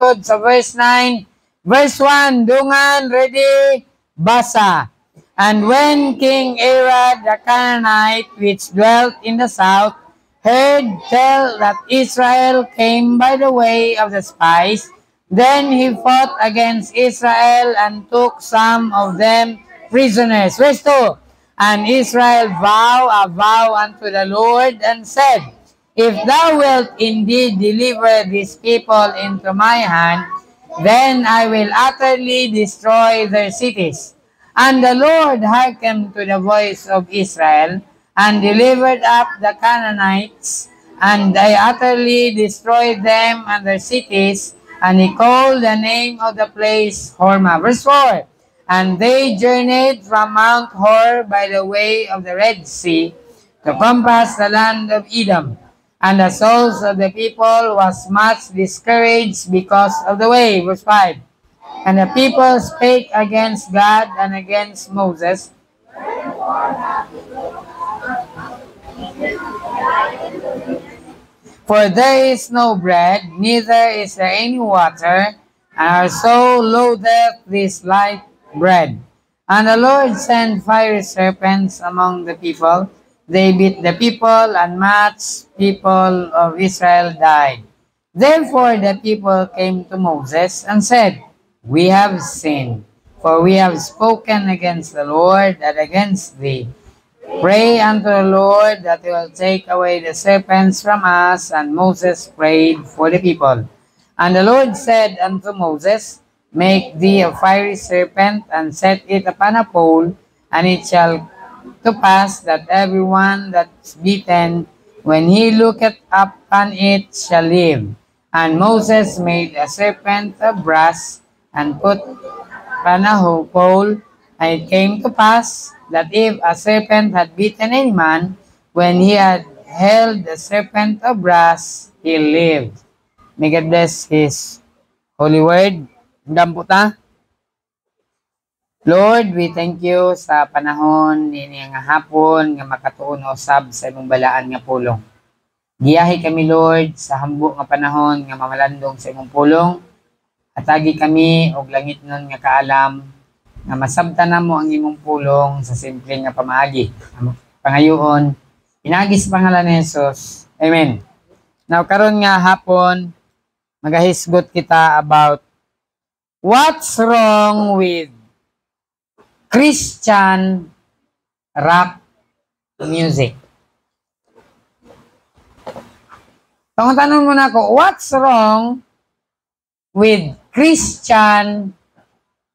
sa verse 9, verse 1, dungan, ready, basa. And when King Arad the Canaanite, which dwelt in the south, heard tell that Israel came by the way of the spies, then he fought against Israel and took some of them prisoners. Verse 2, and Israel vowed a vow unto the Lord and said, if thou wilt indeed deliver these people into my hand, then I will utterly destroy their cities. And the Lord hearkened to the voice of Israel, and delivered up the Canaanites, and I utterly destroyed them and their cities, and he called the name of the place Hormah. Verse 4, and they journeyed from Mount Hor by the way of the Red Sea to compass the land of Edom. And the souls of the people was much discouraged because of the way. Verse 5, and the people spake against God and against Moses, for there is no bread, neither is there any water, and our soul loatheth this light bread. And the Lord sent fiery serpents among the people. They beat the people, and much people of Israel died. Therefore the people came to Moses and said, we have sinned, for we have spoken against the Lord and against thee. Pray unto the Lord that he will take away the serpents from us. And Moses prayed for the people. And the Lord said unto Moses, make thee a fiery serpent, and set it upon a pole, and it shall to pass that everyone that's beaten, when he looketh upon it, shall live. And Moses made a serpent of brass, and put upon a pole, and it came to pass that if a serpent had beaten any man, when he had held the serpent of brass, he lived. May God bless his holy word. Dampo ta. Lord, we thank you sa panahon ini nga hapon nga makatuon usab sa imong balaan nga pulong. Giyahi kami, Lord, sa hambo nga panahon nga mamalandong sa imong pulong. Atagi kami og langit nun nga kaalam nga masabtan namo ang imong pulong sa simple nga pamaagi. Pangayoon, pinagis pangalan ni Jesus. Amen. Now karon nga hapon magahisgot kita about what's wrong with Christian rock music. Tanong muna ako, what's wrong with Christian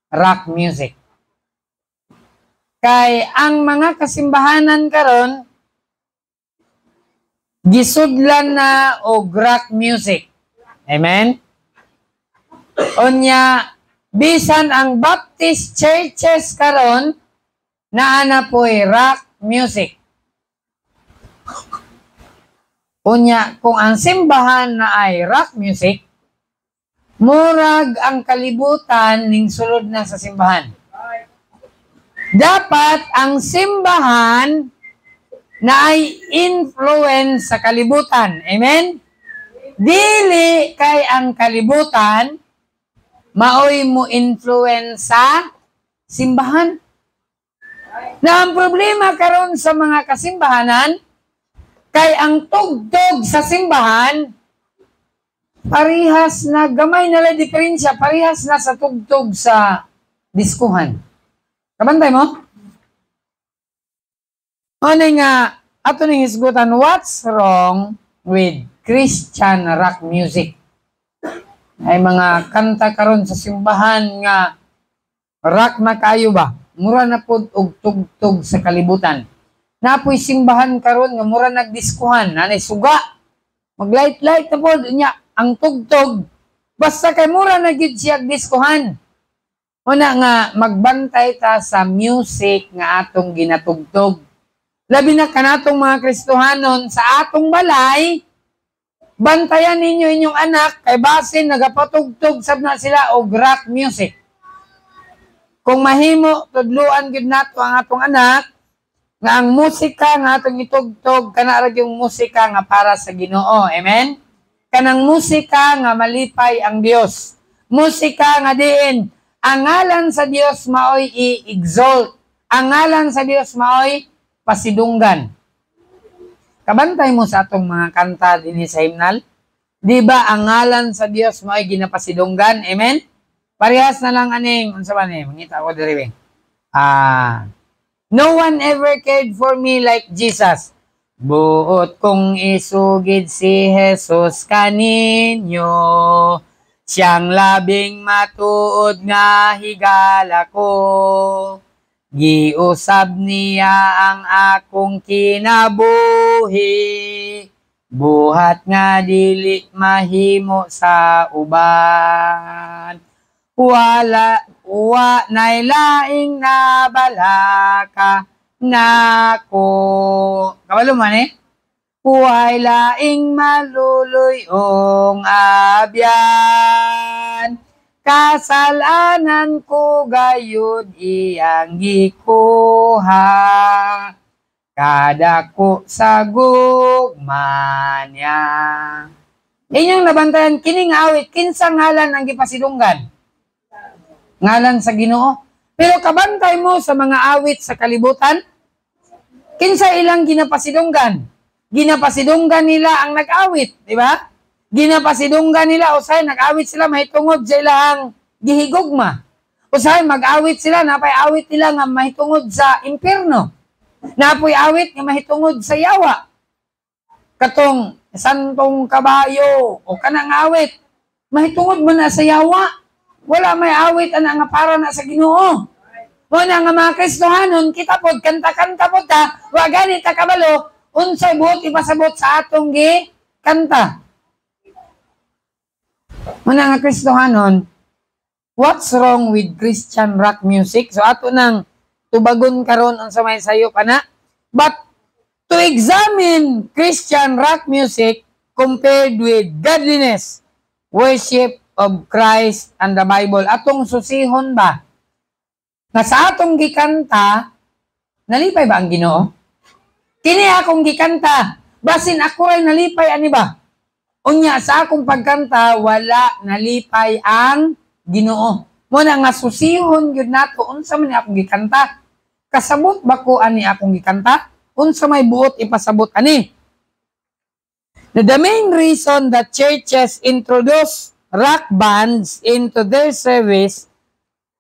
rock music? Kay ang mga kasimbahanan karon gisudlan na og rock music. Amen? Unya, bisan ang Baptist churches karon naana po'y rock music. Unya, kung ang simbahan na ay rock music, murag ang kalibutan ning sulod na sa simbahan. Dapat ang simbahan na ay influence sa kalibutan. Amen? Dili kay ang kalibutan maoy mo influence sa simbahan. Na ang problema karon sa mga kasimbahanan kay ang tugtog sa simbahan parihas na gamay na lang diferensya, parihas na sa tugtog sa diskuhan. Kabantay mo? Ano nga, ato ning isgutan, what's wrong with Christian rock music? Ay mga kanta karon sa simbahan nga rock na kayo ba? Mura na pod og tugtog sa kalibutan. Napoy simbahan karon nga mura nagdiskuhan, nanay suga. Maglight-light na pod nya ang tugtog, basta kay mura na gid siya diskuhan. Una nga, magbantay ta sa music nga atong ginatugtog. Labi na kanatong mga Kristohanon sa atong balay, bantayan ninyo inyong anak, kay basin nagapatugtog sab na sila og rock music. Kung mahimo, tudluan gid nato ang atong anak, nga ang musika nga atong itugtog, kana ra yung musika nga para sa Ginoo. Amen? Kanang musika nga malipay ang Dios. musika nga diin ang ngalan sa Dios maoy i-exalt, ang ngalan sa Dios maoy pasidunggan. Kabantay mo sa atong mga kanta dinhi sa hymnal, di ba ang ngalan sa Dios maoy ginapasidunggan? Amen. Parehas na lang aning unsa man ni mangita ko diri. No one ever cared for me like Jesus. Buot kong isugid si Jesus kaninyo, siyang labing matuod nga higala ko. Giusab niya ang akong kinabuhi, buhat nga dili mahimo sa uban. Wa nay laing nabalaka nako. Kabalo man eh. Huway laing maluluyong abyan, kasalanan ko gayud iyang gikuha, kadako sa gugma niya. Inyong nabantayan, kining awit, kinsa ngalan ang gipasidunggan? Ngalan sa Ginoo. Pero kabantay mo sa mga awit sa kalibutan, kinsa ilang ginapasidunggan? Ginapasidunggan nila ang nag-awit, di ba? Ginapasidunggan nila, usay nag-awit sila, mahitungod sa ilang gihigugma. Usay mag-awit sila, napay awit nila nga mahitungod sa impyerno. Napoy awit nga mahitungod sa yawa. Katong santong kabayo o kanang awit, mahitungod mo na sa yawa. Wala may awit ana nga para na sa Ginoo. Mo na nga mga Kristohanon, kita pod kanta-kanta pod ta, wa gani ta kabalo unsay buot ipasabot sa atong gi kanta. Mo na nga Kristohanon, what's wrong with Christian rock music? So ato nang tubagon karon unsa may sayo kana. But to examine Christian rock music compared with godliness, worship of Christ and the Bible, atong susihon ba nga sa atong gikanta nalipay ba ang Ginoo? Kini akong gikanta basin ako ay nalipay ani ba? Unya sa akong pagkanta wala nalipay ang Ginoo. Mo na nga susihon gyud nato unsa man akong gikanta. Kasabot ba ko ani akong gikanta? Unsa may buot ipasabot ani? The main reason that churches introduce rock bands into their service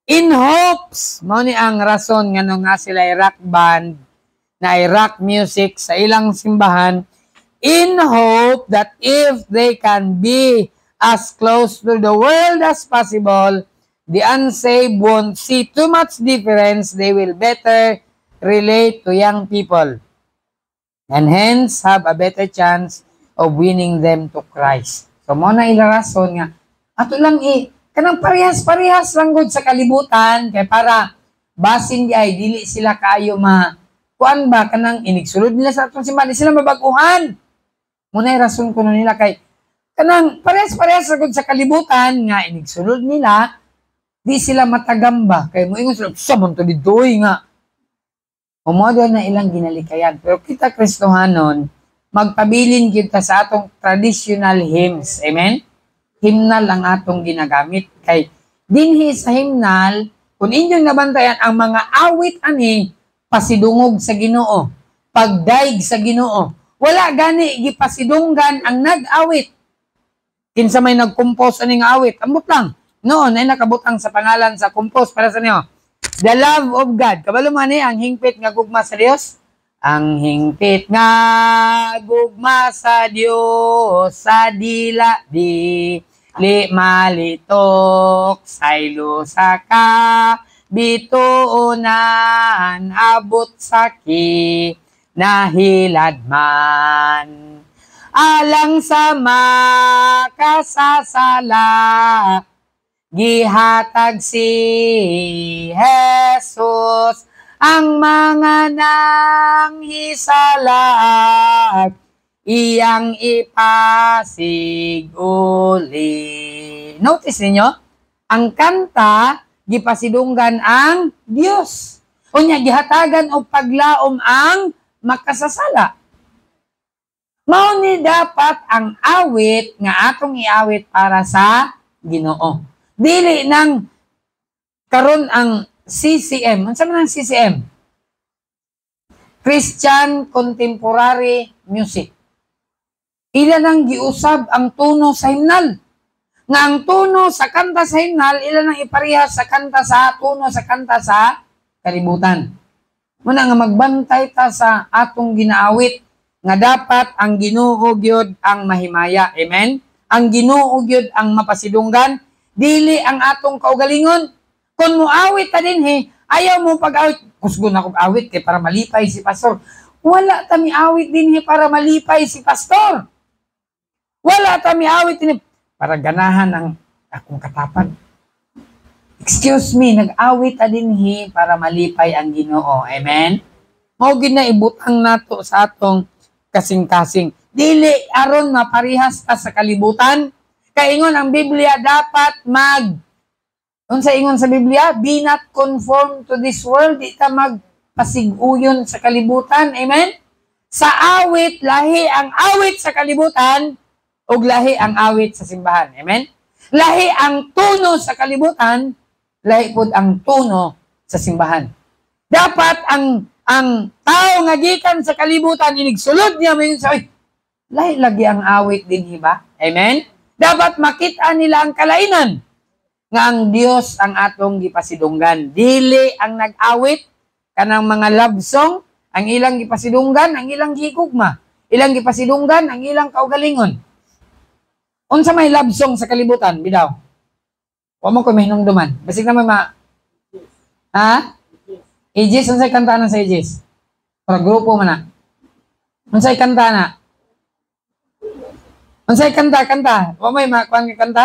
in hopes, mao ni ang rason nga nga sila ay rock band na ay rock music sa ilang simbahan, in hope that if they can be as close to the world as possible, the unsaved won't see too much difference, they will better relate to young people and hence have a better chance of winning them to Christ. So mo na ila rason nga ato lang kanang parehas-parehas lang gud sa kalibutan kay para basin di ay dili sila kaayo kuan ba kanang inigsulod nila sa atong simbahan, di sila mabaguhan. Muna rason kuno nila kay kanang parehas-parehas lang gud sa kalibutan nga inigsulod nila, di sila matagamba kay moingon sila sa man to ditoy nga umodo na ilang ginalikayan. Pero kita Kristohanon magpabilin kita sa atong traditional hymns. Amen? Hymnal ang atong ginagamit. Kay dinhi sa hymnal, kung inyong nabantayan, ang mga awit ani, pasidungog sa Ginoo, pagdaig sa Ginoo. Wala gani, gipasidunggan ang nag-awit. Kinsa may nag-compose aning awit, ambot lang. Noon ay nakabutang sa pangalan sa compose para sa niyo. The love of God. Kabalo man ang hingpit nga gugma sa Dios. Ang hingpit nga gugma sa Dios sa dila di malitok saylo sa ka bituunan abot saki nahilad man alang sa makasasala gihatag si Jesus ang mga nanghisalat iyang ipasig uli. Notice ninyo, ang kanta gipasidunggan ang Dios. Unya gihatagan og paglaom ang makasasala. Mao ni dapat ang awit nga atong iawit para sa Ginoo. Dili nang karon ang CCM. Unsa man ang CCM? Christian Contemporary Music. Ila nang giusab ang tono sa himnal. Nga ang tono sa kanta sa himnal, ila nang iparehas sa kanta sa tono sa kanta sa kalibutan. Muna nga magbantay ta sa atong ginaawit nga dapat ang Ginoo gyud ang mahimaya. Amen? Ang Ginoo gyud ang mapasidunggan, dili ang atong kaugalingon. Kung muawit ta dinhi, ayaw mo pag-awit. Kusgon ako awit kay para malipay si pastor. Wala ta miawit dinhi para malipay si pastor. Wala ta miawit dinhi para ganahan ang akong katapad. Excuse me, nag-awit ta dinhi para malipay ang Ginoo. Amen? Mao gid na ibutang nato sa atong kasing-kasing. Dili aron maparihas ta sa kalibutan. Kay ingon ang Biblia dapat unsa ingon sa Biblia? Be not conformed to this world. Di ta magpasiguyon sa kalibutan. Amen? Sa awit, lahi ang awit sa kalibutan ug lahi ang awit sa simbahan. Amen? Lahi ang tuno sa kalibutan, lahi pud ang tuno sa simbahan. Dapat ang tao nga gikan sa kalibutan inigsulod niya mayon sa lahi lagi ang awit dinhi ba? Amen? Dapat makita nila ang kalainan nga ang Dios ang atong gipasidunggan. Dili ang nag-awit kanang mga love song ang ilang gipasidunggan, ang ilang gigugma. Ilang gipasidunggan ang ilang kaugalingon. Unsa may love song sa kalibutan, bidaw? Wa mo ko mahinungduman. Basig naman Ha? Aegis, unsay kanta na sa Aegis? Para grupo man na. Unsay kanta na? Unsay kanta? Wa may makuan nga kanta?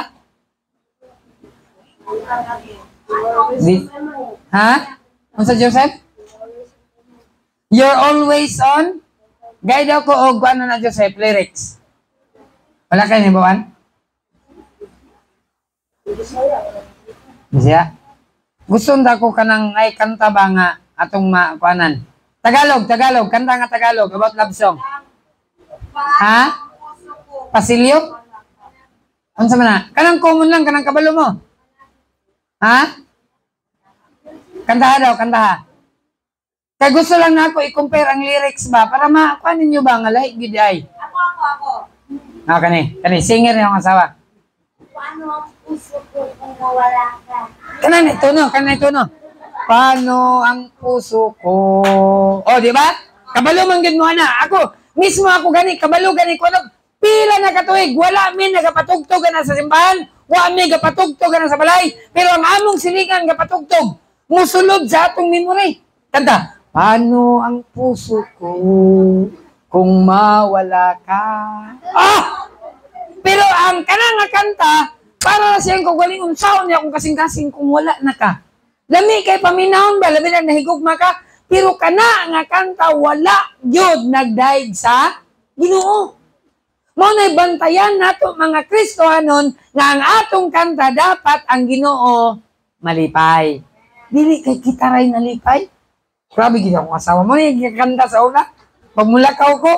Unsa Joseph? You're always on? Guide ako og ano na Joseph, lyrics. Wala kayo hibawan? Bisaya? Gusto nda ko kanang ay kanta ba nga atong makuanan? Tagalog, kanta nga Tagalog about love song. Ha? Pasilyo? Unsa man na? Kanang common lang, kanang kabalo mo. Ha? Kantaha daw, kantaha. Kaya gusto lang na ako i-compare ang lyrics ba para makuha ninyo ba nga lahi gid ay. Ako. Kani, singer niya ang asawa. Paano ang puso ko kung mawala ka? Kanang itono. Paano ang puso ko? Oh, di ba? Kabalo man gid mo ana. Ako gani, kabalo gani ko pila na katuig, wala min nagapatugtog na sa simbahan, wa mi gapatugtog na sa balay, pero ang among silingan gapatugtog. Musulod sa atong memory. Kanta, paano ang puso ko kung mawala ka? Pero ang kanang nga kanta, para na siyang kagaling unsaon niya kung kasing-kasing kung wala na ka. Lami kay paminahon ba, labi na nahigugma ka, pero kana nga kanta, wala yun nagdaig sa Ginoo. Mao na'y bantayan nato mga Kristohanon nga ang atong kanta dapat ang Ginoo malipay. Dili kay kita ray nalipay. Grabe gid akong asawa mo ni kanta sa una. Pagmulakaw ko.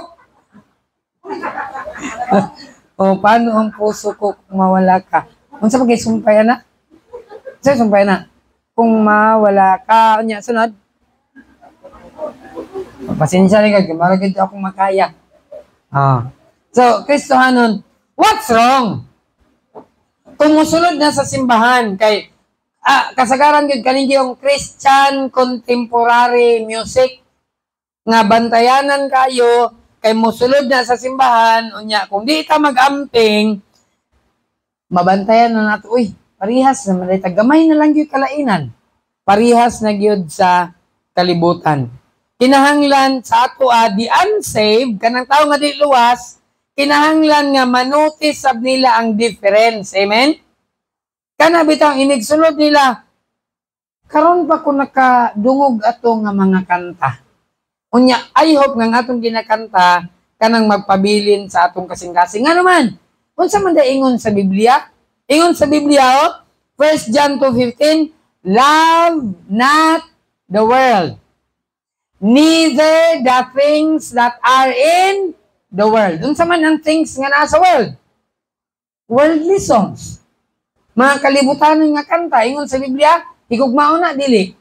O paano ang puso ko kung mawala ka? Unsa pa kay sumpay na? Sa sumpay na. Kung mawala ka, unya sunod. Pasensya rin kag maragid ako makaya. So, Kristohanon, what's wrong? Kung musulod na sa simbahan kay kasagaran gyud kaning yung Christian Contemporary Music nga bantayanan kayo kay musulod na sa simbahan unya kung di ta magamping mabantayan na nato parihas na man gamay na lang gyud kalainan parihas na gyud sa kalibutan kinahanglan sa ato di unsaved kanang tawo nga di luwas kinahanglan nga manotice sab nila ang difference. Amen? Kana bitaw inigsulod nila. Karon pa ko nakadungog ato nga mga kanta. Unya, I hope nga atong ginakanta kanang magpabilin sa atong kasing-kasing. Nga naman, unsa man da ingon sa Biblia? Ingon sa Biblia, 1 John 2:15, love not the world, neither the things that are in the world. Unsa man ang things nga nasa world? Worldly songs. Mga kalibutan nga kanta, ingon sa Biblia, higugmaon na, dili.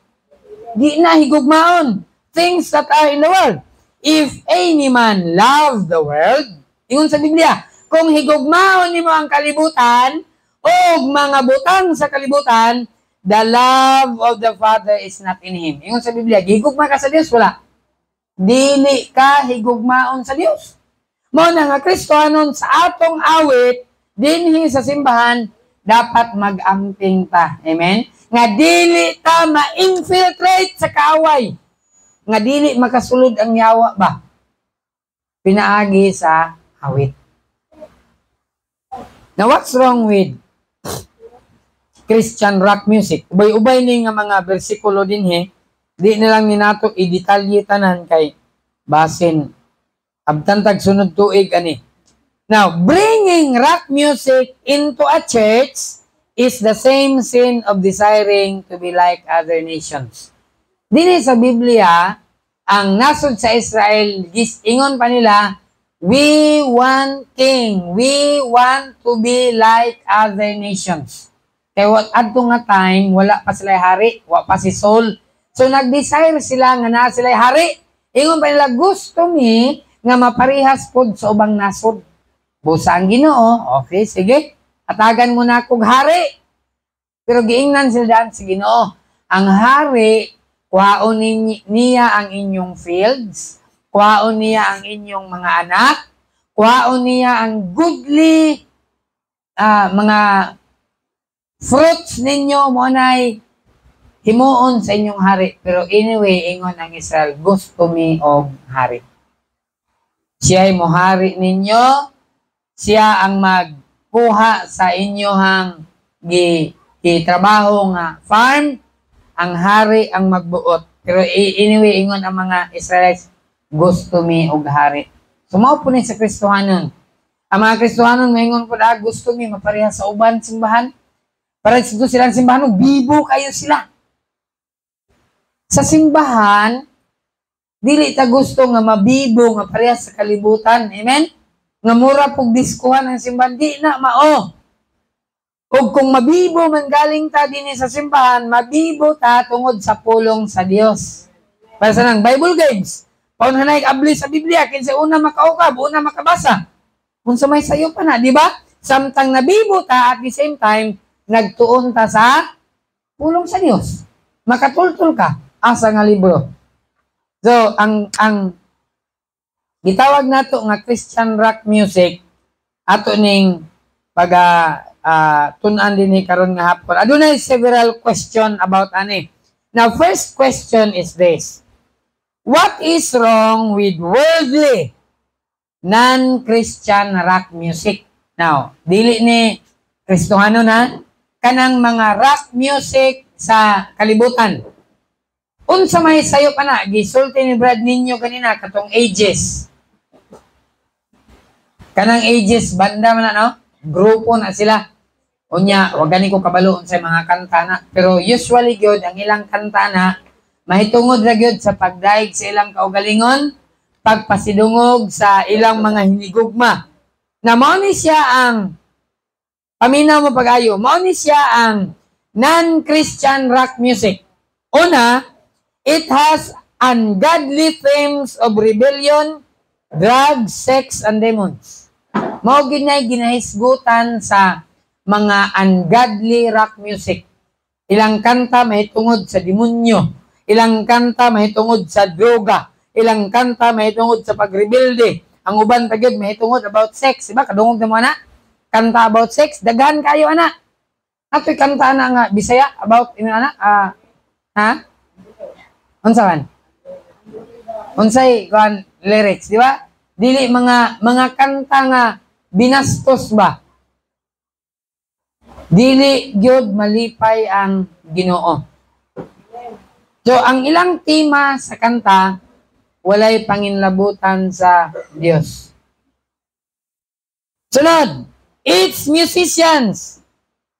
Di na higugmaon. Things that are in the world. If any man love the world, ingon sa Biblia, kung higugmaon nimo ang kalibutan, o mga butang sa kalibutan, the love of the Father is not in him. Ingon sa Biblia, higugma ka sa Dios, wala. Dili ka higugmaon sa Dios. Mo na nga Kristohanon sa atong awit, dinhi sa simbahan, dapat mag-amping ta. Amen? Nga dili ta ma-infiltrate sa kaaway. Nga dili makasulod ang yawa ba? Pinaagi sa awit. Now, what's wrong with Christian rock music? Ubay-ubay ni nga mga bersikulo din di na lang ni nato i-detalye tanan kay basin abtantag sunod tuig ani. Now, bringing rock music into a church is the same sin of desiring to be like other nations. Dini sa Biblia, ang nasod sa Israel, ingon pa nila, we want king. We want to be like other nations. Kaya adto nga time, wala pa sila hari, wala pa si Saul. So nag-desire sila nga na sila hari. Ingon pa nila, gusto mi nga maparihas pod sa ubang nasod. Busa ang Ginoo, okay, sige. Atagan mo na akong hari. Pero giingnan sila daan sa Ginoo. Ang hari, kuhaon niya ang inyong fields, kuhaon niya ang inyong mga anak, kuhaon niya ang goodly mga fruits ninyo mo na'y himuon sa inyong hari. Pero anyway, ingon ang Israel, gusto mi og hari. Siya'y mohari ninyo, siya ang magkuha sa inyohang gitrabaho nga farm, ang hari ang magbuot. Pero anyway, ingon ang mga Israelites, gusto mi og hari. Sumaw po ni sa Kristohanon. Ang mga Kristohanon, maingon po na, gusto mi mapareha sa uban simbahan. Para dito silang simbahan, bibo kayo sila. Sa simbahan, dili ta gusto nga mabibo, nga pareha sa kalibutan. Amen? Nga mura pog diskuhan ang simbahan, di na mao. O kung mabibo man galing ta din sa simbahan, mabibo ta tungod sa pulong sa Dios. Para sa nang Bible games, paunhanay abli sa Biblia, kinsa una makaukab, una makabasa. Kung sa may sayo pa na, di ba? Samtang nabibo ta at the same time, nagtuon ta sa pulong sa Dios. Makatultul ka asa nga libro. So, ang gitawag nato nga Christian rock music ato ning tun-an din ni karon nga hapon. Adunay several question about ani. Now, first question is this. What is wrong with worldly non-Christian rock music? Now, dili ni Kristohano na kanang mga rock music sa kalibutan. Unsa may sayo pa na, gisulti ni Brad ninyo kanina katong Ages. Kanang Ages banda man na, no? Grupo na sila. Unya, wag gani ko kabaloon sa mga kanta na. Pero usually gyud ang ilang kanta na mahitungod ra gyud sa pagdaig sa ilang kaugalingon, pagpasidungog sa ilang mga hinigugma. Na mao ni siya ang paminaw mo pag-ayo, mao ni siya ang non-Christian rock music. Una, it has ungodly themes of rebellion, drugs, sex, and demons. Mao ginahisgutan sa mga ungodly rock music. Ilang kanta mahitungod sa demonyo, ilang kanta mahitungod sa droga, ilang kanta mahitungod sa pagrebelde. Ang uban pa gyud mahitungod about sex, diba? Kadungog na mo ana. Kanta about sex, daghan kayo ana. Ato'y kanta na nga Bisaya about ana Unsa man? Unsay kan lyrics, di ba? Dili mga kanta nga binastos ba? Dili gyud malipay ang Ginoo. So ang ilang tema sa kanta walay panginlabutan sa Dios. Sunod, its musicians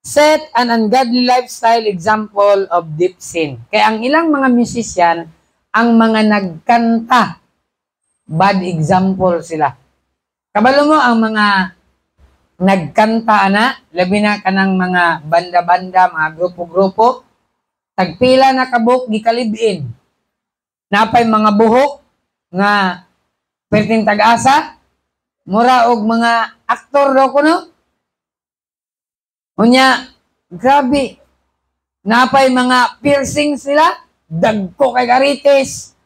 set an ungodly lifestyle example of deep sin. Kaya ang ilang mga musician, ang mga nagkanta, bad example sila. Kabalo mo ang mga nagkanta na, labi na kanang mga banda-banda, mga grupo-grupo, tagpila na kabuk gikalibin. Napay mga buhok nga perting tag-asa, mura og mga aktor daw kuno. Unya, grabe. Napay mga piercing sila, dagko kay arites,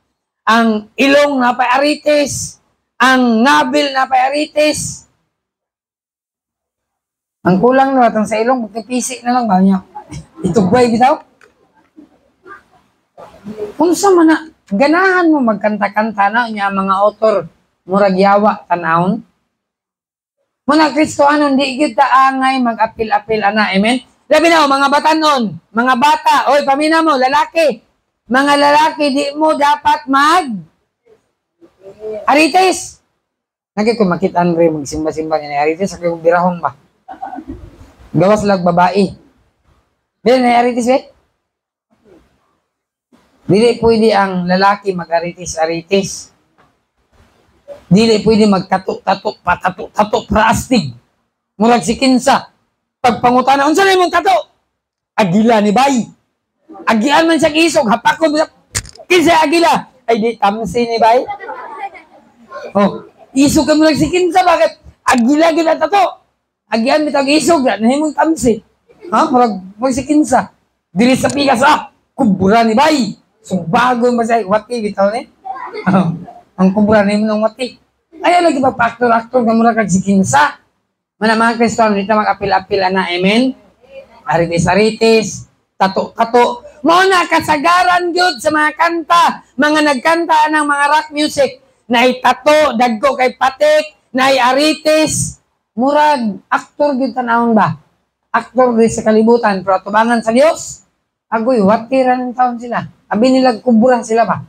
ang ilong napay arites, ang nabil napay arites. Ang kulang na batang sa ilong, magkipisi na lang ba niya? Itugway bitaw. Kung sa mana, ganahan mo magkanta-kanta na niya mga author, murag yawa, tanawon. Mga Kristohanon, di kita angay mag-apil-apil, ana, amen? Labi na, mga batanon, mga bata, oy, pamina mo, lalaki. Mga lalaki, di mo dapat arites. Nagay ko makitaan rin, magsimba-simba niya, arites, sa kong birahon ba? Gawas lang babae. Dili na aritis eh. Dili pwede ang lalaki mag-aritis-aritis. Dili pwede magtato-tato, patato-tato, prastig. Murag si Kinsa. Pagpangutana, unsa na imong tato? Agila ni Bay. Agian man siya isog, hapakon mo. Kinsa agila? Ay di, tamsi ni Bay. Oh, isog ka mo lang si Kinsa, bakit? Agila gila tato. Agian mitag isog na himong tamsi. Ha? Murag si Kinsa. Dili sa pikas, kubura ni Bay. So bago masay wati bitaw ni. Ang kubura ni mo ng wati. Ayaw lagi pa aktor-aktor nga murag kag si Kinsa. Mana mga Kristohanon dito mag-apil-apil ana, amen. Aritis-aritis, tato-tato. Mao na kasagaran gyud sa mga kanta, mga nagkanta ng mga rock music. Naay tato, dagko kay patik, naay aritis. Murag, aktor gyud tanawon ba? Aktor di sa kalibutan, pero tubangan sa Dios, agoy, watiran ng taon sila. Abi nilag kubura sila ba?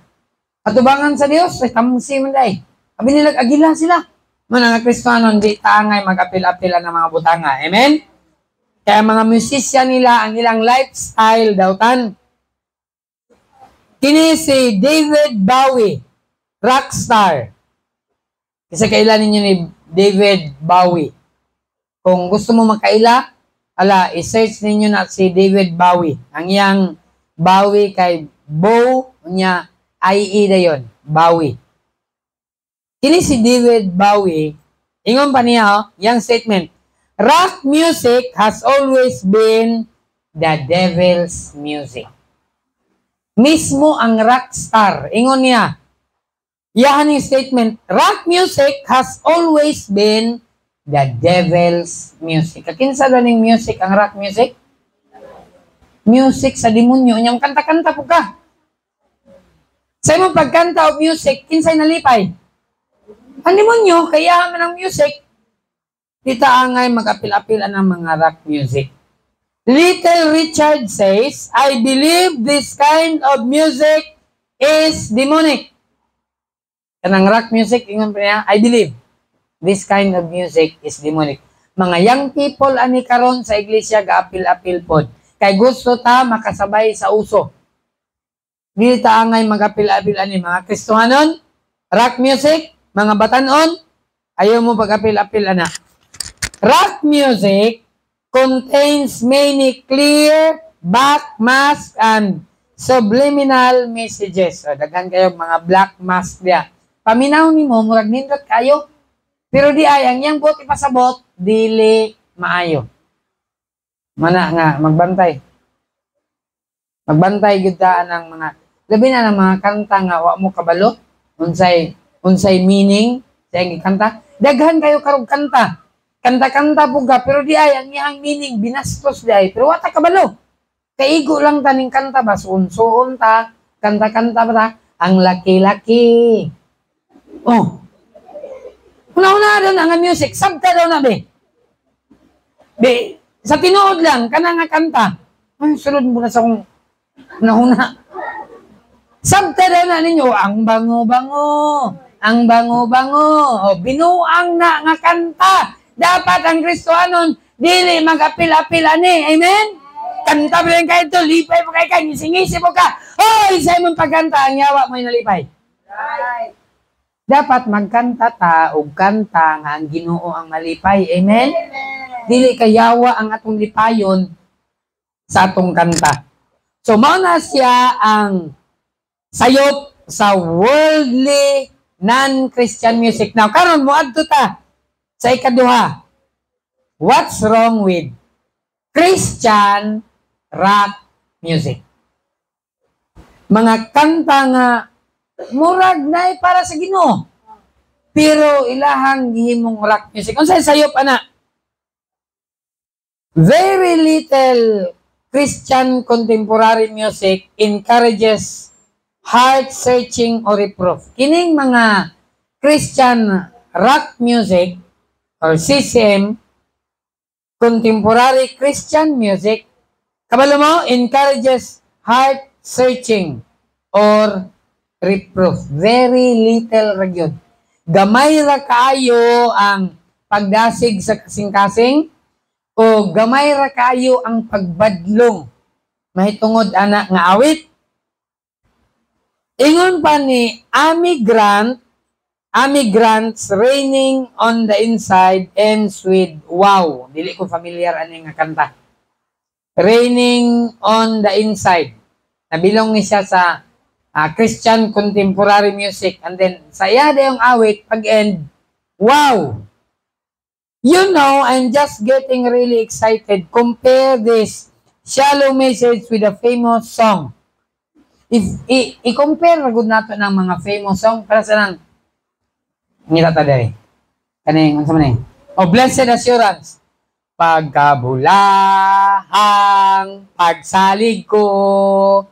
Atubangan sa Dios, ay tamsi man day. Abi nilag agila sila. Mga Kristohanon, di taangay mag-apil-apilan ng mga butanga. Amen? Kaya mga musician nila, ang ilang lifestyle daw tan. Kini si David Bowie, rockstar. Kasi kailan ninyo ni David Bowie. Kung gusto mo makaila, i-search ninyo na si David Bowie. Ang iyang Bowie kay Bow, niya, IE na yun, Bowie. Kini si David Bowie, ingon pa niya, yung statement, rock music has always been the devil's music. Mismo ang rockstar, ingon niya, yan yung statement, rock music has always been the devil's music. Kinsa daw ning music ang rock music? Music sa demonyo. Inyong kanta-kanta po ka. Sa imong pagkanta o music, kinsay nalipay? Ang demonyo, kaya man ang music. Kita angay mag-apil-apilan ng mga rock music. Little Richard says, I believe this kind of music is demonic. Kanang rock music, ingon pa niya, I believe this kind of music is demonic. Mga young people ani karon sa iglesia gaapil-apil pod. Kay gusto ta makasabay sa uso. Dili ta angay mag-apil-apil ani mga Kristohanon, rock music, mga batanon, ayaw mo pag-apil-apil ana. Rock music contains many clear, backmask, and subliminal messages. So, daghan kayo mga black mask diya. Paminaw ni mo, murag nindot kayo. Pero di ay, ang yang bot ipasabot, dili maayo. Mana nga, magbantay. Magbantay gudaan ang mga, labi na ng mga kanta nga, wa mo kabalo, unsay meaning, sa yung kanta. Daghan kayo karong kanta. Kanta-kanta po ka, pero di ay, ang iyang meaning, binastos di ay, pero wata kabalo. Kaigo lang taning kanta ba, suon-suon ta, kanta-kanta ba ta, ang laki-laki. Oh, una-una daw na nga music, sabta daw na be. Be, sa tinuod lang, kana nga kanta. Ay, sunod mo na sa kong nahuna. Sabta daw na ninyo, ang bango-bango, ang bango-bango, o binuang na nga kanta. Dapat ang Kristohanon, dili mag-apil-apil ani, amen? Kanta pa rin kayo ito, lipay po kayo, ngisi-ngisi po ka. Hoy, sa imong pagkanta, ang yawa mo yung nalipay. Right. Dapat magkanta ta og kanta nga ang Ginoo ang malipay. Amen? Dili kayawa ang atong lipayon sa atong kanta. So, mao na siya ang sayop sa worldly non-Christian music. Now, karon mo adto ta sa ikaduha. What's wrong with Christian rock music? Mga kanta nga murag na para sa Ginoo. Pero ilahang gihimong rock music. Unsay sayop ana? Very little Christian contemporary music encourages heart-searching or reproof. Kining mga Christian rock music or CCM, contemporary Christian music, kabalo mo, encourages heart-searching or reproof. Very little ra gyud. Gamay ra kaayo ang pagdasig sa kasing-kasing o gamay ra kaayo ang pagbadlong mahitungod ana nga awit. Ingon pa ni Amy Grant's Raining on the Inside ends with wow. Dili ko familiar ani nga kanta. Raining on the Inside. Nabilong ni siya sa Christian contemporary music. And then, saya na yung awit, pag-end, wow! You know, I'm just getting really excited. Compare this shallow message with a famous song. If i-compare na good nato ng mga famous song, para sa nang ngita ta dere. Kaning, ano man oh, Blessed Assurance. Pagkabulahang pagsalig ko,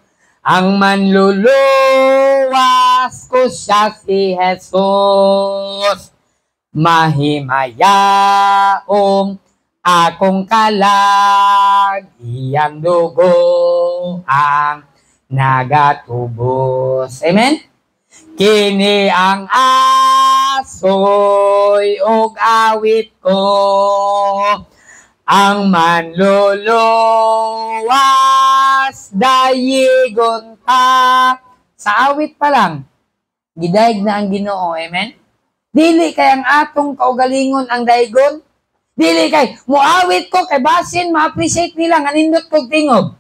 ang manluluwas ko siya si Jesus. Mahimayaong akong kalag, iyang dugo ang nagatubos. Amen? Kini ang asoy og awit ko, ang manluluwas dayigon ta. Sa awit pa lang, gidayeg na ang Ginoo. Amen? Dili kay ang atong kaugalingon ang dayigon. Dili kay, muawit ko kay basin, ma-appreciate nila nga nindot kog tingob.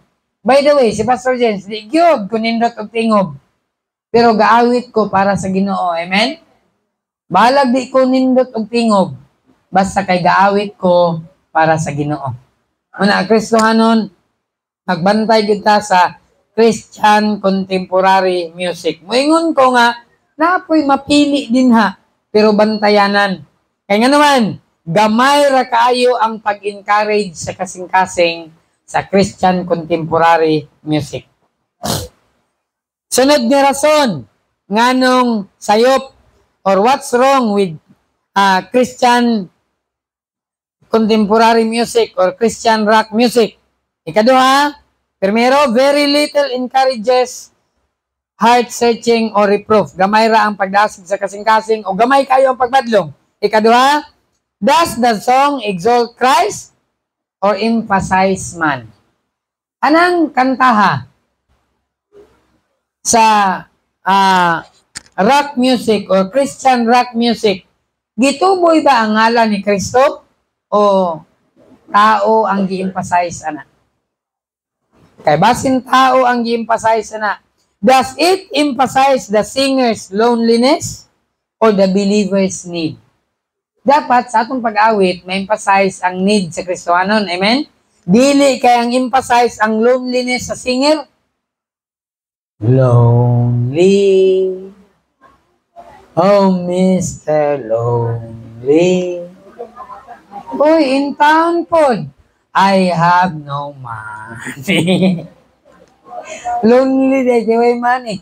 By the way, si Pastor Jens, di gyud ko nindot og tingob. Pero gaawit ko para sa Ginoo. Amen? Balag di ko nindot og tingob. Basta kay gaawit ko para sa Ginoo. Una, Kristohanon, magbantay kita sa Christian contemporary music. Moingon ko nga, napoy mapili din ha, pero bantayanan. Kaya nga naman, gamay ra kaayo ang pag-encourage sa kasing-kasing sa Christian contemporary music. Sunod ni rason, nganong sayop or what's wrong with Christian contemporary music or Christian rock music. Ikaduha, primero, very little encourages heart-searching or reproof. Gamay ra ang pagdasig sa kasing-kasing o gamay kayo ang pagbadlong. Ikaduha, does the song exalt Christ or emphasize man? Anang kantaha sa rock music or Christian rock music, gituboy ba ang ngalan ni Kristo o tao ang gi-emphasize ana? Kay basin tao ang gi-emphasize ana. Does it emphasize the singer's loneliness or the believer's need? Dapat sa atong pag-awit, ma-emphasize ang need sa Kristohanon. Amen? Dili kay ang emphasize ang loneliness sa singer. Lonely, oh Mr. Lonely, boy in town pod, I have no money. Lonely day, way money.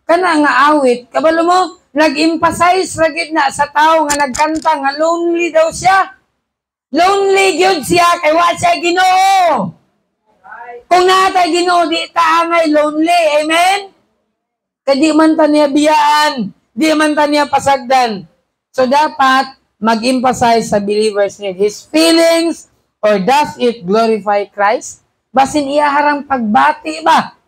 Kana nga awit, kabalo mo, nag-emphasize ragid na sa tao nga nagkanta nga lonely daw siya. Lonely gyud siya kay wa siya Ginoo. Kung natay Ginoo di ta angay lonely. Amen? Kay di man ta niya biyaan, di man ta niya pasagdan. So dapat mag-emphasize sa believers need his feelings or does it glorify Christ? Basin iya harang pagbati ba?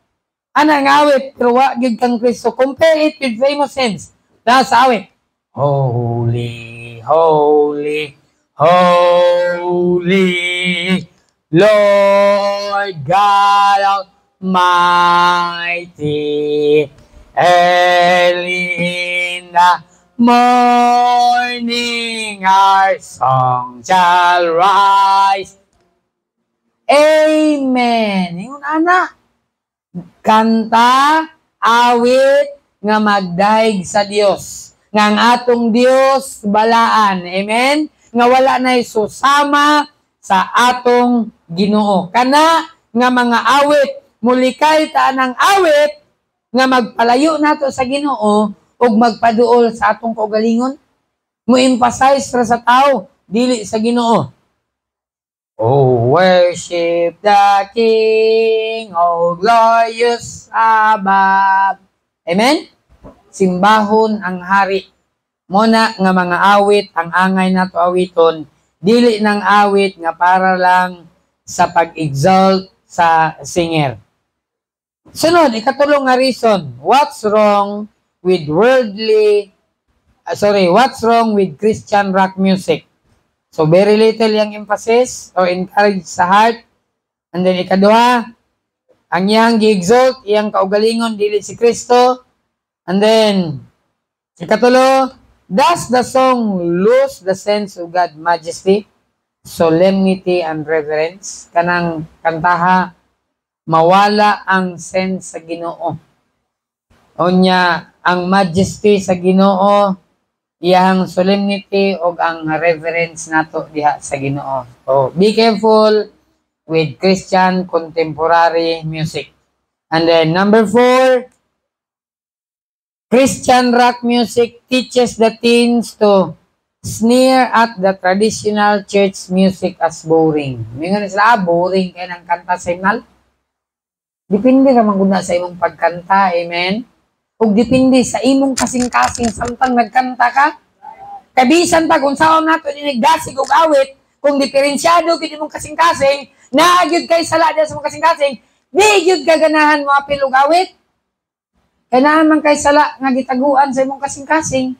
Ana nga awit, pero wa gyud kang Kristo. Compare it with famous hymns. Sa awit. Holy, holy, holy, Lord God Almighty. Early in the morning our song shall rise. Amen. Ingon ana, kanta, awit, nga magdaig sa Dios. Nga ang atong Dios balaan. Amen? Nga wala na susama sa atong Ginoo. Kana nga mga awit, mulikay taan ang awit nga magpalayo nato sa Ginoo ug magpaduol sa atong kaugalingon. Mo-emphasize ra sa tao dili sa Ginoo. Oh, worship the King, oh glorious above. Amen? Simbahon ang hari. Muna nga mga awit, ang angay nato awiton, dili ng awit nga para lang sa pag-exalt sa singer. Sunod, ikatulong nga reason, what's wrong with Christian rock music? So, very little yung emphasis or encourage sa heart. And then, ikaduha, ang iyang gi-exalt, iyang kaugalingon, dili si Kristo. And then, ikatulo, does the song lose the sense of God's majesty, solemnity, and reverence? Kanang kantaha, mawala ang sense sa Ginoo. Unya, ang majesty sa Ginoo, iyang solemnity o ang reverence nato diha sa Ginoo. So, be careful with Christian contemporary music. And then, number 4, Christian rock music teaches the teens to sneer at the traditional church music as boring. Mingon sila, boring kaya ng kanta sa hymnal. Depende naman kung sa imong pagkanta, amen? Ug depende sa imong kasing-kasing samtang nagkanta ka. Kabisan pa kung saan nato dinigdasig og awit, kung diferensyado gid imong kasing-kasing, naagyud kay sala sa imong kasing-kasing, di gyud ka ganahan mo apil og awit. Kaya naman kay sala nga gitaguan sa imong kasing-kasing.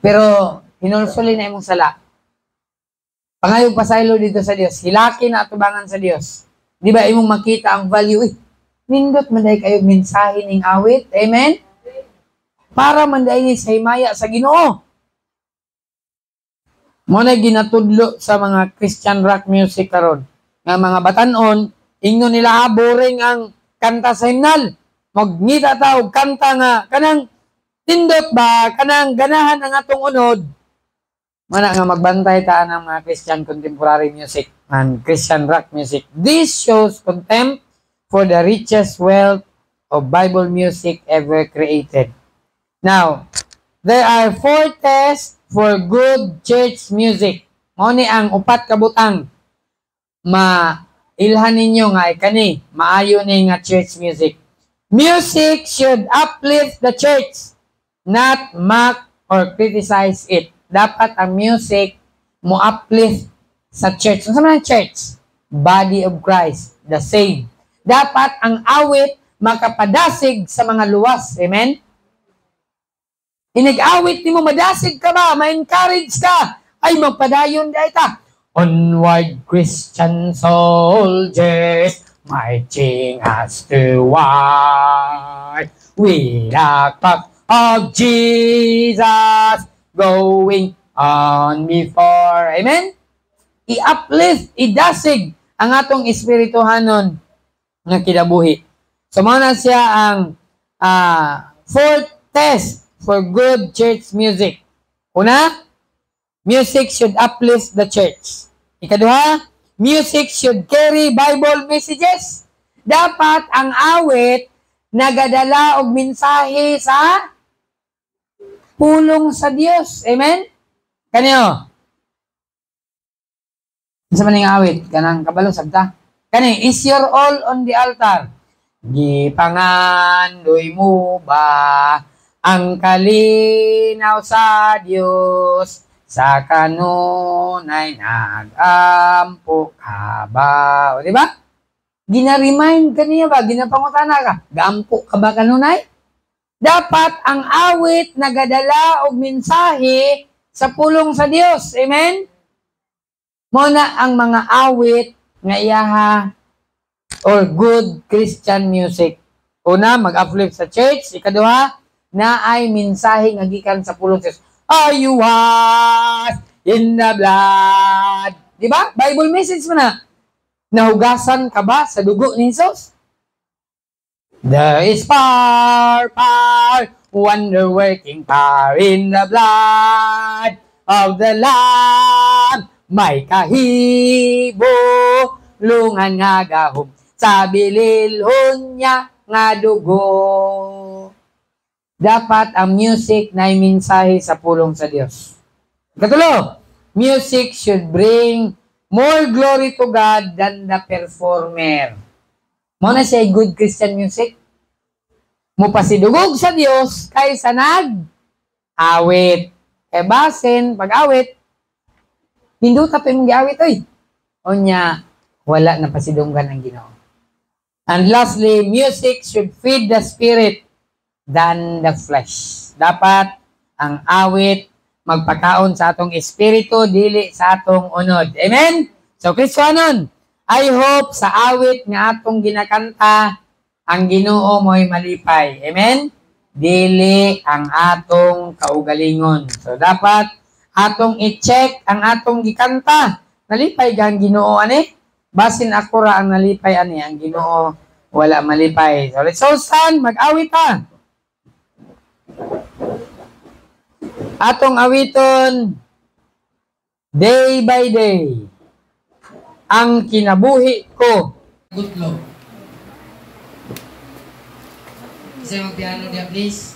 Pero hinulsuli na imong sala. Pangayog pasaylo dito sa Dios, hilaki na atubangan sa Dios. Di ba imong makita ang value? Nindot man dahil kayo mensahe ning awit. Amen? Para man dahil sa himaya sa Ginoo. Muna ginatudlo sa mga Christian rock music karon. Nga mga batanon, ingno nila boring ang kanta sa himnal. Magnita ta og kanta nga kanang tindot ba, kanang ganahan ang atong unod. Mana nga magbantay ta ng mga Christian contemporary music and Christian rock music. This shows contempt for the richest wealth of Bible music ever created. Now, there are 4 tests for good church music. Mao ni ang upat ka butang. Mailhan ninyo nga kani, maayo ni nga church music. Music should uplift the church, not mock or criticize it. Dapat ang music mo uplift sa church. Ano sa church? Body of Christ, the same. Dapat ang awit makapadasig sa mga luwas. Amen? Inag-awit ni mo, madasig ka ba? Ma-encourage ka. Ay, magpadayon dahil ta. Onward, Christian soldiers, marching as to war. We the clock of Jesus going on before. Amen? I-uplift, idasig ang atong espirituhanon nga kinabuhi. So, muna siya ang 4th test for good church music. Una, music should uplift the church. Ikaduha, music should carry Bible messages. Dapat ang awit nagadala og mensahe sa pulong sa Dios. Amen? Kanyo? Sa maning awit, kanang kabalo sabta. Kani, is your all on the altar? Gipangandoy mo ba ang kalinaw sa Dios? Sa kanunay nag-ampo ka ba? O, di ba? Gina-remind ka niya ba? Ginapangutana ka? Gaampo ka ba kanunay? Dapat ang awit nagadala og mensahe sa pulong sa Dios. Amen? Muna ang mga awit nga iyaha or good Christian music. Una, mag-uplift sa church. Ikaduha, na ay mensahe nga gikan sa pulong sa Dios. Are you washed in the blood? Di ba? Bible message mo na. Nahugasan ka ba sa dugo ni Jesus? There is power, wonder-working power in the blood of the Lamb. May kahibo, lungan nga gahom, sa bililhon niya nga dugo. Dapat ang music na ay mensahe sa pulong sa Dios. Katulo, music should bring more glory to God than the performer. Muna siya good Christian music. Mupasidugog sa Dios kaysa nag-awit. E basin, pag-awit, hinduta pa yung gi-awit, oy. O niya, wala na pasidunggan ang Ginoo. And lastly, music should feed the spirit than the flesh. Dapat ang awit magpakaon sa atong espiritu, dili sa atong unod. Amen? So, Kristiyanon, I hope sa awit nga atong ginakanta, ang Ginoo mo'y malipay. Amen? Dili ang atong kaugalingon. So, dapat atong i-check ang atong gikanta. Nalipay ka ang Ginoo, ani? Basin ako ra ang nalipay, ani? Ang Ginoo, wala malipay. So, let's all stand, mag-awit ta. Atong awiton, day by day, ang kinabuhi ko. Gutlo. Isa yung piano niya, please.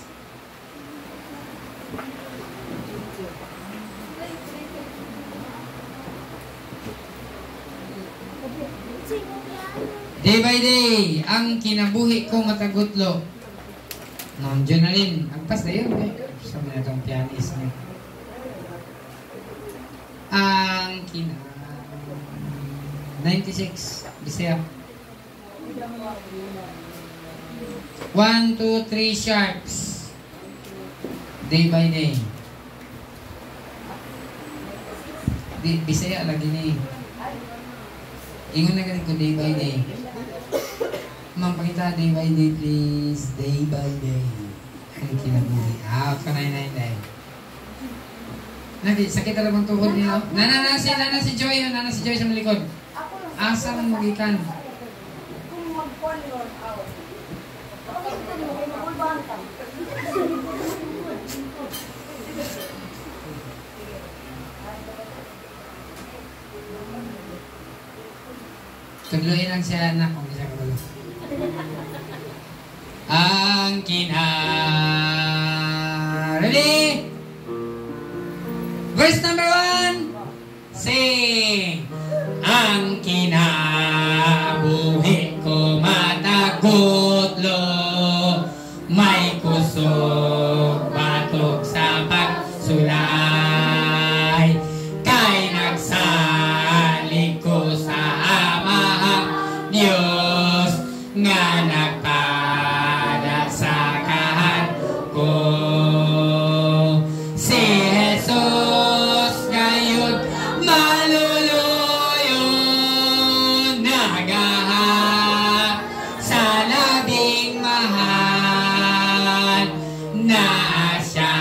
Day by day, ang kinabuhi ko matagutlo. Nandiyan na rin. Agpas na yun. Gusto mo na itong pianist niya. Ang 96. Bisaya. 1, 2, 3 sharps. Day by day. Bisaya lagi ni. Ingon na ganit ko day by day. Ma'am, pakita day by day please. Day by day. Ang kinabuhi. Kanay day. Sakit na lang tuhod niyo. Nana si Joy. Nana si Joy sa malikod. Asa man magikan. Kung mag-call yun, Tugluin lang siya na kung isa ka ang ready? Verse number 1. Sing. Ang kinabuhi ko matagutlo, may kusog batok sa pagsulay, kay nagsalig ko sa Amahang Diyos nga nagpada sa kahan ko. Si Jesus ngayon maluluyon, nagaha sa labing mahal, na siya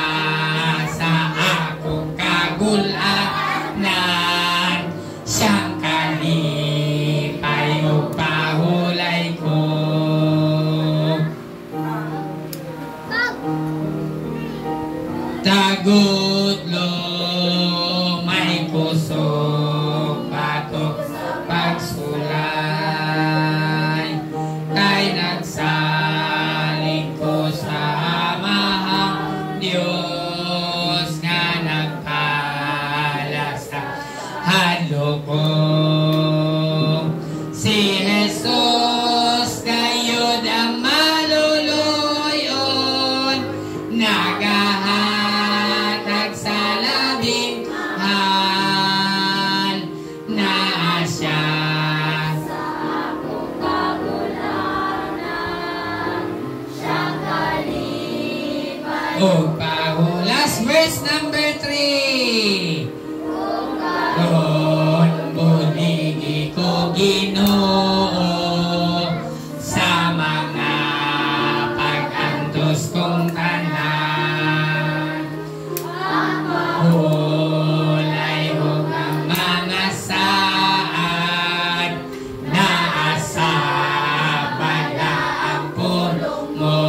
sa akong kagulanan, siyang kalipay o pahulay ko. Tagutlo, may kusog batok pagsulay, kay nagsaling ko sa Amahang Diyos nga nagpala sa hadlo ko. Si Jesus kayo ang maluluyon, nagahatag O pahulas, verse number 3. Doon buligi ko Ginoo sa mga pag-antos kong tanan. Hulay mo ang mga saad na asa bala ang puno mo.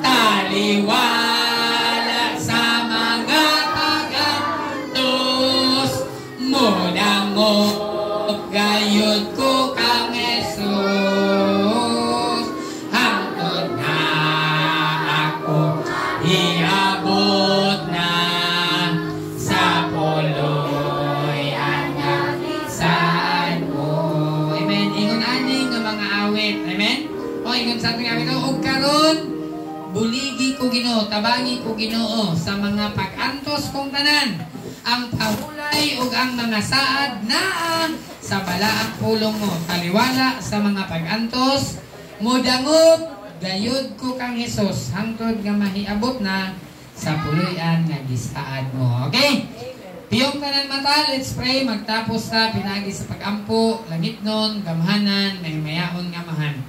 Taliwala sa mga pag-antos mo na mo gayud ko kang Jesus. Hangtod na ako iabot na sa puloy ang saan mo. Amen. Ingon ani nga mga awit. Amen. O ingon sa ating awit. O karon buligi ko Ginoo, tabangi ko Ginoo sa mga pag-antos kong tanan, ang pahulay ug ang mga saad na sa balaang pulong mo. Taliwala sa mga pag-antos, mudangop gayud ko kang Hesus, hangtod nga mahiabot na sa puloy-an nga gisaad mo. Okay? Piyong tanan mata, let's pray. Magtapos ta pinagi sa pag-ampo, langit nun, gamhanan, may mayaon nga mahan.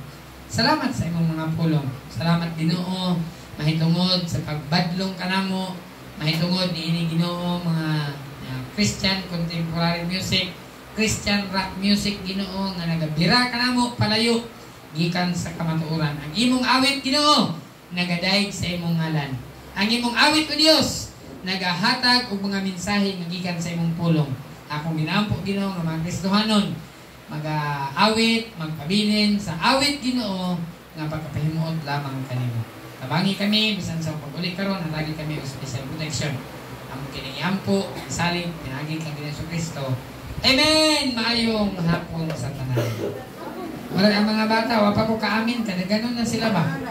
Salamat sa imong mga pulong. Salamat Ginoo, mahitungod sa pagbadlong kanamo, mahitungod niini Ginoo mga Christian contemporary music, Christian rock music Ginoo nga nagabira kanamo palayo gikan sa kamatuoran. Ang imong awit Ginoo nagadayeg sa imong ngalan. Ang imong awit o Dios nagahatag og mga mensahe nga gikan sa imong pulong. Akong ginampo Ginoo nga mga Kristohanon mag-awit, magpabilin sa awit Ginoo nga pagkapahimuot lamang kanimo. Tabangi kami bisan sa pag-uli karon, hatagi kami og special protection. Ang kiniampo, saling pinagi kang Ginoo Kristo. Amen. Maayong hapon sa tanan. Wala ang mga bata, wa pa ko kaamin, kada ganon na sila ba?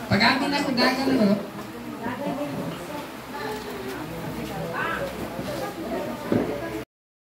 Pag-amin ako dagan ko.